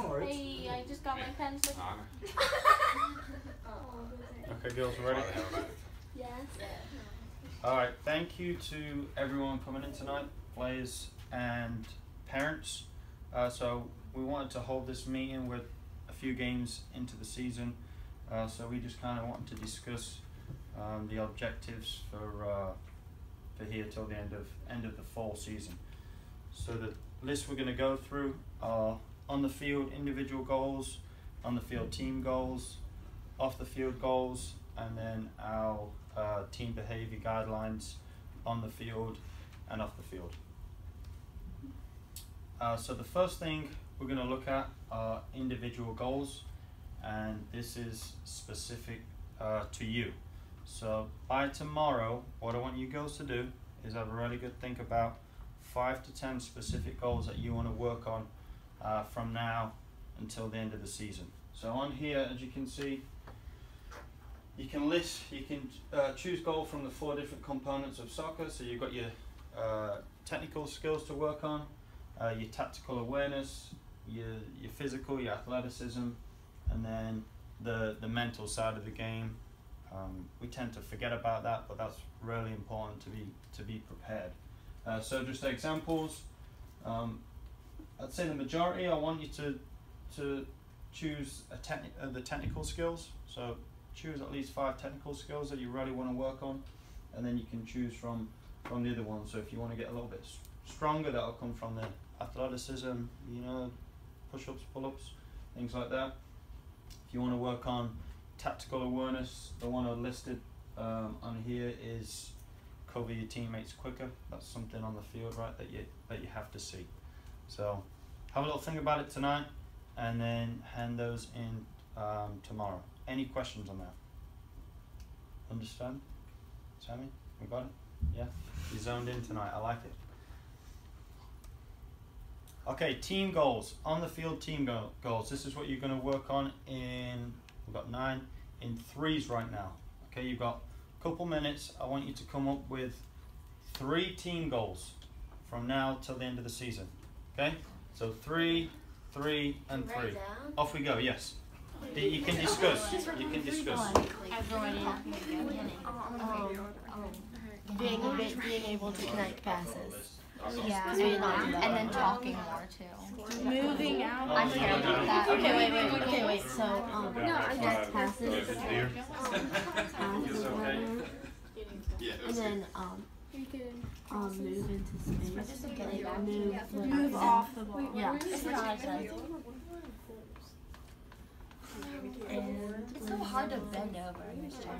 Hey, I just got my pencil. Okay, girls, ready? Yes. Alright, thank you to everyone coming in tonight, players and parents. So we wanted to hold this meeting with a few games into the season. So we just kind of wanted to discuss the objectives for here till the end of the fall season. So the list we're going to go through are on the field individual goals, on the field team goals, off the field goals, and then our team behavior guidelines on the field and off the field. So the first thing we're going to look at are individual goals, and this is specific to you. So by tomorrow, what I want you girls to do is have a really good think about 5 to 10 specific goals that you want to work on from now until the end of the season. So on here, as you can see, you can choose goal from the 4 different components of soccer. So you've got your technical skills to work on, your tactical awareness, your physical, your athleticism, and then the mental side of the game. We tend to forget about that, but that's really important to be prepared. So just examples. I'd say the majority, I want you to choose the technical skills. So choose at least 5 technical skills that you really want to work on, and then you can choose from the other ones. So if you want to get a little bit stronger, that'll come from the athleticism, push-ups, pull-ups, things like that. If you want to work on tactical awareness, the one I listed on here is cover your teammates quicker. That's something on the field, right, that you have to see. So have a little think about it tonight, and then hand those in tomorrow. Any questions on that? Understand? Sammy, we got it? Yeah? You zoned in tonight, I like it. Okay, team goals. On the field team goals. This is what you're going to work on we've got 9 in 3s right now. Okay, you've got a couple minutes. I want you to come up with 3 team goals from now till the end of the season. Okay, so 3, 3, and 3. Off we go, yes. You can discuss. You can discuss. Being able to connect passes. Yeah, and then talking more too. Moving out. I'm scared about that. Okay, wait. So, connect passes. And then, move into space. Move off the ball. Yeah. And It's so hard to bend over in this chair.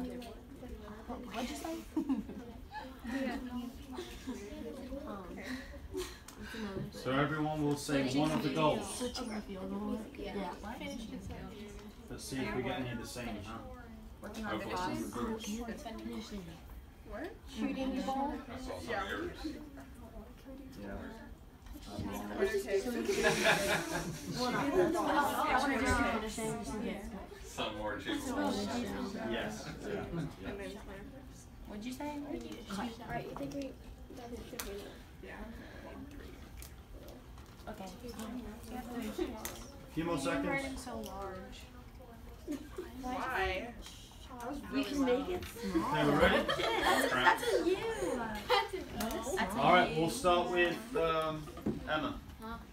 What'd you say? So everyone will say one of the goals. Switching the field goal. Yeah. Let's see if we get any of the same. Working on the boss. Shooting the ball. Yeah. Some more Yes. What'd you say? Alright, you think we Okay. A few more seconds. So large. Why? You can make it small. Okay, we're ready? That's a you. That's All right, we'll start with Emma.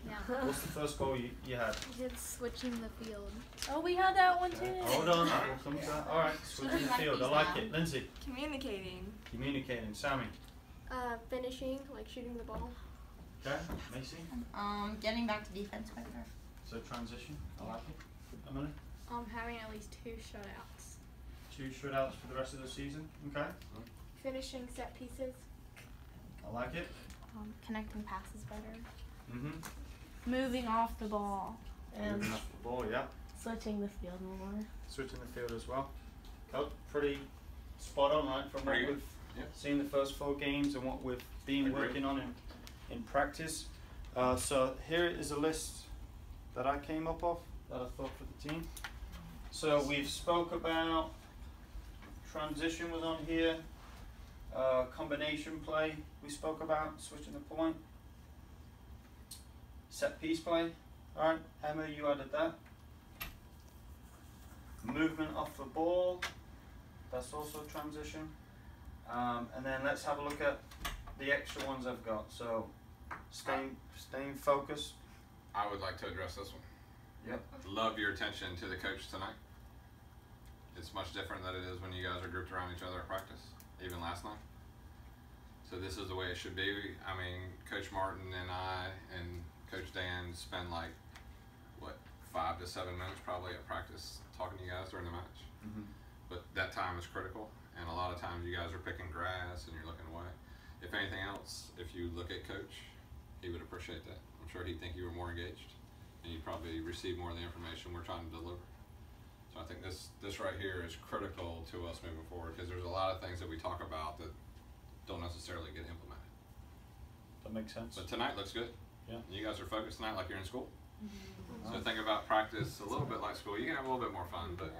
Yeah. What's the first goal you had? It's switching the field. Oh, we had that one too. Hold on, we'll come to that. All right, switching the field. I like it. Lindsay. Communicating. Communicating. Sammy. Finishing, like shooting the ball. Okay. Macy. Getting back to defense quicker. So transition. I like it. Emily. Having at least 2 shutouts. 2 shutouts for the rest of the season. Okay. Finishing set pieces. I like it. Connecting passes better. Moving off the ball. And Moving off the ball, yeah. switching the field more. Switching the field as well. Oh, pretty spot on, right? From what Pretty good. we've seen the first 4 games and what we've been working on in practice. So here is a list that I came up of that I thought for the team. So we've spoke about transition was on here. Combination play we spoke about, switching the point. Set piece play, Alright, Emma, you added that. Movement off the ball, that's also transition. And then let's have a look at the extra ones I've got. So, staying focused. I would like to address this one. Yep. Love your attention to the coach tonight. It's much different than it is when you guys are grouped around each other at practice, even last night. So this is the way it should be. I mean, Coach Martin and I and Coach Dan spend like, what, 5 to 7 minutes probably at practice talking to you guys during the match. Mm-hmm. But that time is critical, and a lot of times you guys are picking grass and you're looking away. If anything else, if you look at Coach, he would appreciate that. I'm sure he'd think you were more engaged, and you'd probably receive more of the information we're trying to deliver. So I think this right here is critical to us moving forward, because there's a lot of things that we talk about that don't necessarily get implemented. That makes sense. But tonight looks good. Yeah. You guys are focused tonight like you're in school. Mm-hmm. So think about practice a little bit like school. You can have a little bit more fun, but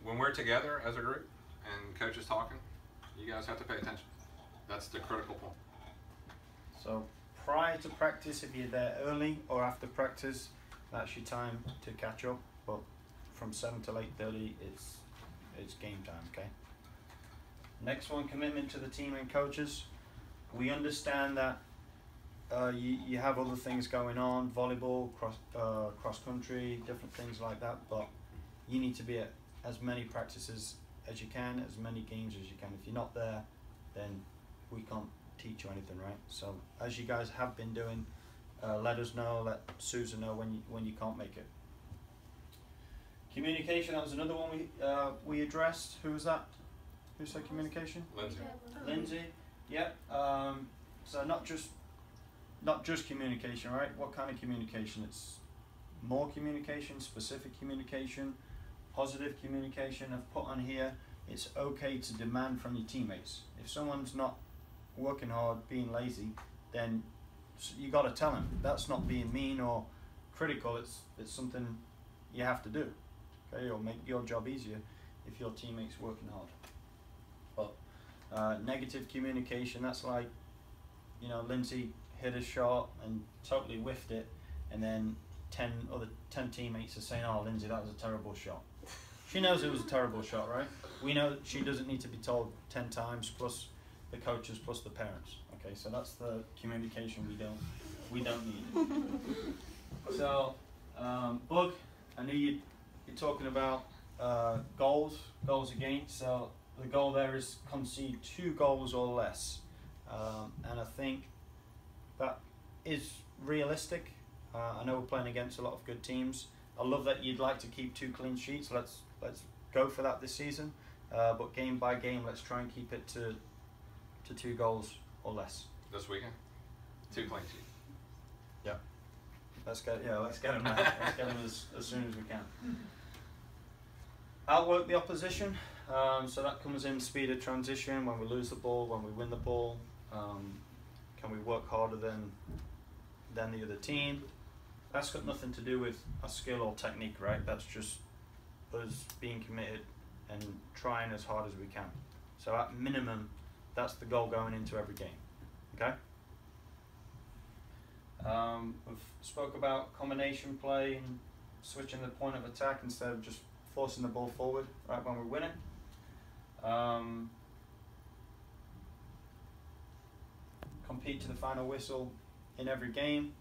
when we're together as a group and coach is talking, you guys have to pay attention. That's the critical point. So prior to practice, if you're there early, or after practice, that's your time to catch up. But from 7 till 8:30, it's game time. Okay. Next one, commitment to the team and coaches. We understand that you have other things going on, volleyball, cross country, different things like that, but you need to be at as many practices as you can, as many games as you can. If you're not there, then we can't teach you anything, right? So as you guys have been doing, let us know, let Susan know when you can't make it. Communication, that was another one we addressed. Who was that? Who said communication? Lindsay. Lindsay. Yep. So not just communication, right? What kind of communication? It's more communication, specific communication, positive communication. I've put on here, it's okay to demand from your teammates. If someone's not working hard, being lazy, then you got to tell them. That's not being mean or critical. It's something you have to do. Okay, it'll make your job easier if your teammate's working hard. But negative communication, that's like, Lindsay hit a shot and totally whiffed it, and then 10 teammates are saying, "Oh, Lindsay, that was a terrible shot." She knows it was a terrible shot, right? We know that she doesn't need to be told 10 times, plus the coaches, plus the parents. Okay, so that's the communication we don't need. So, Bug, I knew you're talking about goals against. So the goal there is concede 2 goals or less, and I think that is realistic. I know we're playing against a lot of good teams. I love that you'd like to keep 2 clean sheets. Let's go for that this season. But game by game, let's try and keep it to 2 goals or less. This weekend, 2 clean sheets. Yeah. Let's get them. Let's get them as soon as we can. Outwork the opposition. So that comes in speed of transition. When we lose the ball, when we win the ball, can we work harder than the other team? That's got nothing to do with a skill or technique, right? That's just us being committed and trying as hard as we can. So at minimum, that's the goal going into every game. Okay. We've spoke about combination play and switching the point of attack instead of just forcing the ball forward right when we're winning. Compete to the final whistle in every game.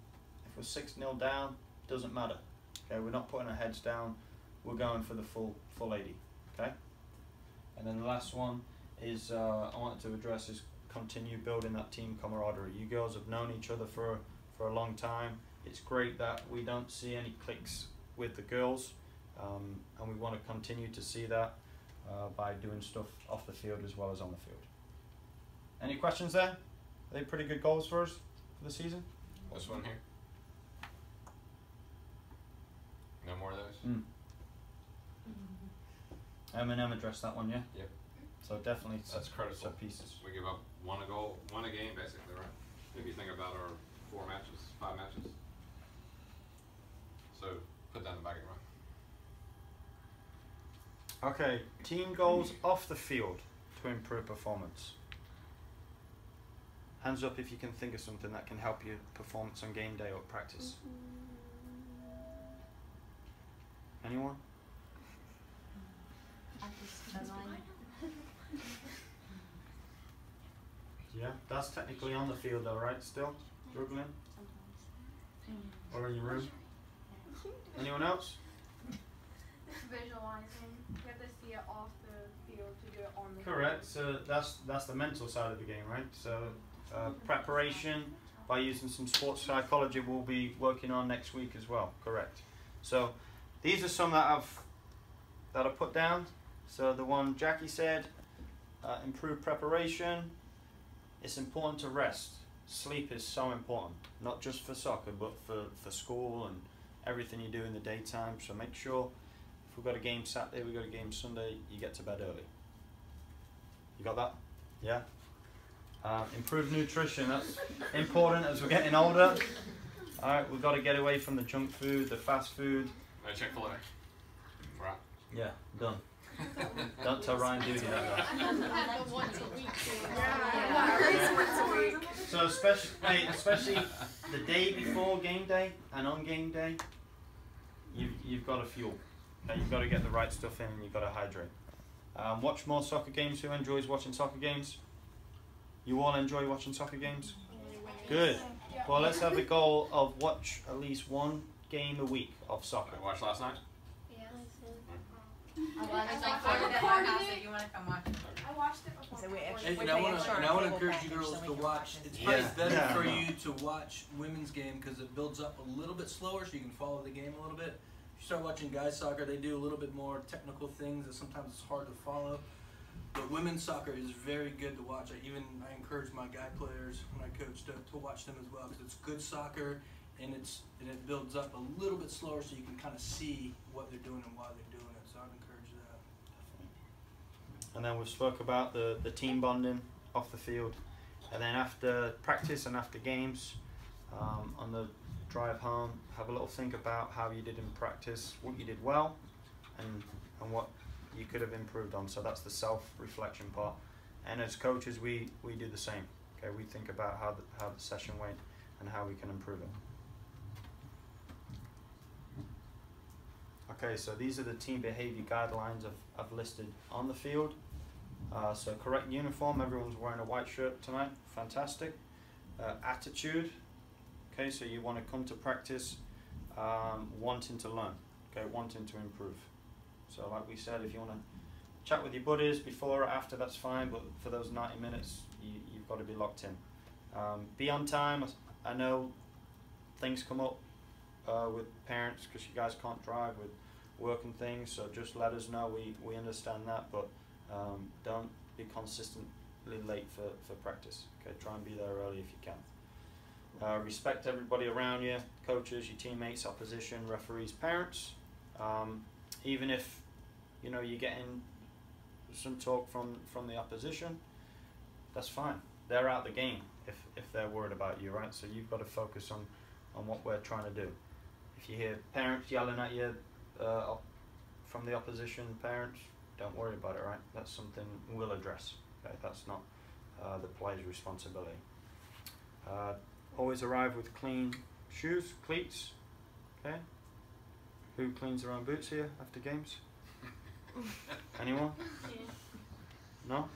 If we're 6-0 down, doesn't matter. Okay, we're not putting our heads down. We're going for the full 80. Okay. And then the last one is I wanted to address is continue building that team camaraderie. You girls have known each other for a long time. It's great that we don't see any cliques with the girls, and we want to continue to see that by doing stuff off the field as well as on the field. Any questions there? Are they pretty good goals for us for the season? This one here. No more of those? Eminem addressed that one, yeah? Yep. So definitely That's critical. set pieces. We give up 1 a game basically, right? If you think about our 5 matches. So put that in the back of your mind. Okay, team goals off the field to improve performance. Hands up if you can think of something that can help your performance on game day or practice. That's technically on the field though, right? Still juggling, or in your room? Anyone else? Visualizing. You have to see it off the field to do it on the Correct. So that's the mental side of the game, right? So preparation by using some sports psychology we'll be working on next week as well. Correct. So these are some that I put down. So the one Jackie said, improve preparation. It's important to rest. Sleep is so important, not just for soccer, but for school and everything you do in the daytime. So make sure if we've got a game Saturday, we've got a game Sunday, you get to bed early. You got that? Yeah? Improve nutrition, that's important as we're getting older. Alright, we've got to get away from the junk food, the fast food. No Chick-fil-A. Right. Yeah, done. Don't tell Ryan Duty that. once a week. So especially the day before game day and on game day, you've got to fuel. Okay, you've got to get the right stuff in and you've got to hydrate. Watch more soccer games. Who enjoys watching soccer games? You all enjoy watching soccer games? Good. Well, let's have a goal of watch at least one game a week of soccer. I watched last night. I watched it before. So we actually- And, We're and I putting want extra to on and I want table to encourage you package girls so we to can watch. watch It's it. probably Yeah. better Yeah. for you to watch women's game because it builds up a little bit slower, so you can follow the game a little bit. If you start watching guys soccer, they do a little bit more technical things that sometimes it's hard to follow. But women's soccer is very good to watch. I encourage my guy players when I coach to watch them as well because it's good soccer and it builds up a little bit slower, so you can kind of see what they're doing and why they're doing it. So I'd encourage that. And then we spoke about the team bonding off the field. And then after practice and after games, on the drive home, have a little think about how you did in practice, what you did well, and what you could have improved on. So that's the self-reflection part. And as coaches, we do the same. Okay, we think about how the session went and how we can improve it. Okay, so these are the team behavior guidelines I've listed on the field. So correct uniform, everyone's wearing a white shirt tonight, fantastic. Attitude, okay, so you want to come to practice wanting to learn, okay, wanting to improve. So like we said, if you want to chat with your buddies before or after, that's fine, but for those 90 minutes, you've got to be locked in. Be on time. I know things come up with parents because you guys can't drive with work and things, so just let us know, we understand that, but don't be consistently late for practice. Okay, try and be there early if you can. Respect everybody around you, coaches, your teammates, opposition, referees, parents. Even if you're getting some talk from the opposition, that's fine. They're out the game if they're worried about you, right? So you've got to focus on what we're trying to do. If you hear parents yelling at you from the opposition parents, don't worry about it, right? That's something we'll address. Okay? That's not the player's responsibility. Always arrive with clean shoes, cleats. Okay. Who cleans their own boots here after games? Anyone? No?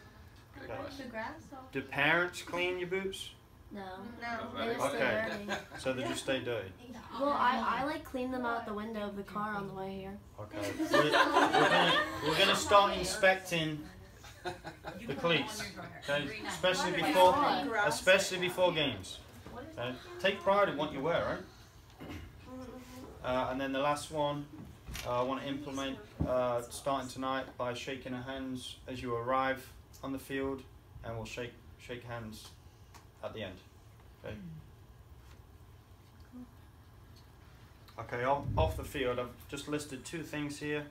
Good Okay. question. The grass off. Do parents clean your boots? No. No. They just stay Okay. dirty. So they just stay dirty. Well, I like clean them out the window of the car on the way here. Okay. We're gonna start inspecting the cleats. Okay. Especially before games. Okay. Take pride in what you wear, right? And then the last one, I want to implement starting tonight by shaking hands as you arrive on the field, and we'll shake hands at the end. Okay. Okay. Off the field, I've just listed 2 things here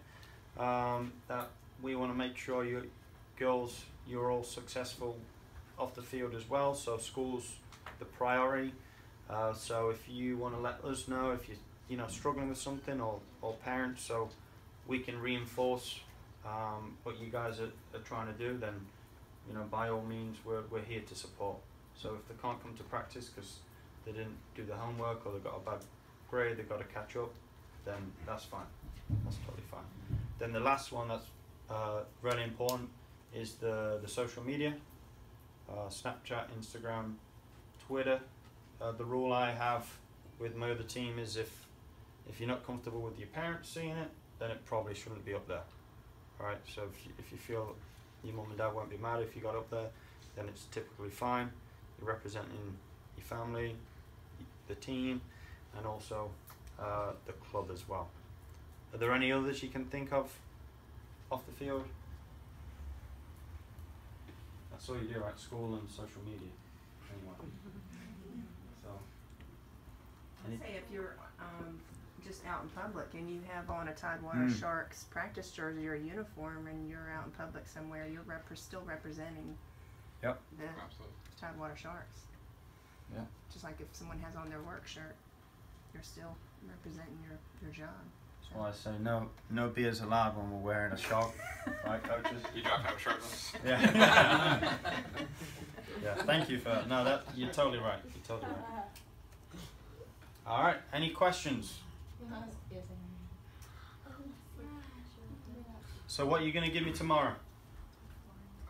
that we want to make sure you girls, you're all successful off the field as well. So school's the priority. So if you want to let us know if you're struggling with something, or parents, so we can reinforce what you guys are trying to do, then by all means we're here to support. So if they can't come to practice because they didn't do the homework or they got a bad grade, they've got to catch up, then that's fine. That's totally fine. Then the last one that's really important is the social media. Snapchat, Instagram, Twitter. The rule I have with my other team is if you're not comfortable with your parents seeing it, then it probably shouldn't be up there. Alright, so if you feel your mum and dad won't be mad if you got up there, then it's typically fine. You're representing your family, the team, and also the club as well. Are there any others you can think of off the field? That's all you do, right? School and social media. Anyway. So. I'd say if you're just out in public and you have on a Tidewater Sharks practice jersey or uniform and you're out in public somewhere, you're still representing the Absolutely. Tidewater Sharks. Yeah. Just like if someone has on their work shirt, you're still representing your job. That's why I say no beers allowed when we're wearing a shark, right, coaches? You dropped out shirtless. Yeah. Yeah. Thank you for that. No, that you're totally right. You're totally right. All right. Any questions? So what are you gonna give me tomorrow?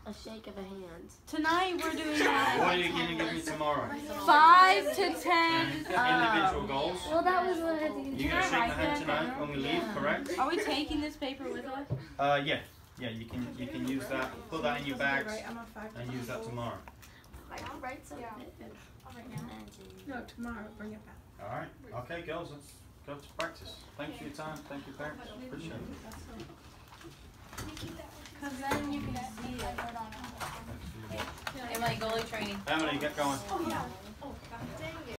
A shake of a hand. Tonight we're doing What are you gonna give me tomorrow? 5 to 10. Individual goals. Well, that was what I had to get. You're gonna shake the hand tonight when we leave, correct? Are we taking this paper with us? Yeah. Yeah. You can use that. Put that in your bags and use that tomorrow. I can write something. No, tomorrow, bring it back. All right. Okay, girls. Let's go to practice. Thanks for your time. Thank you, parents. Appreciate it. Because then you can see it. Thanks for your- And my goalie training. Emily, get going.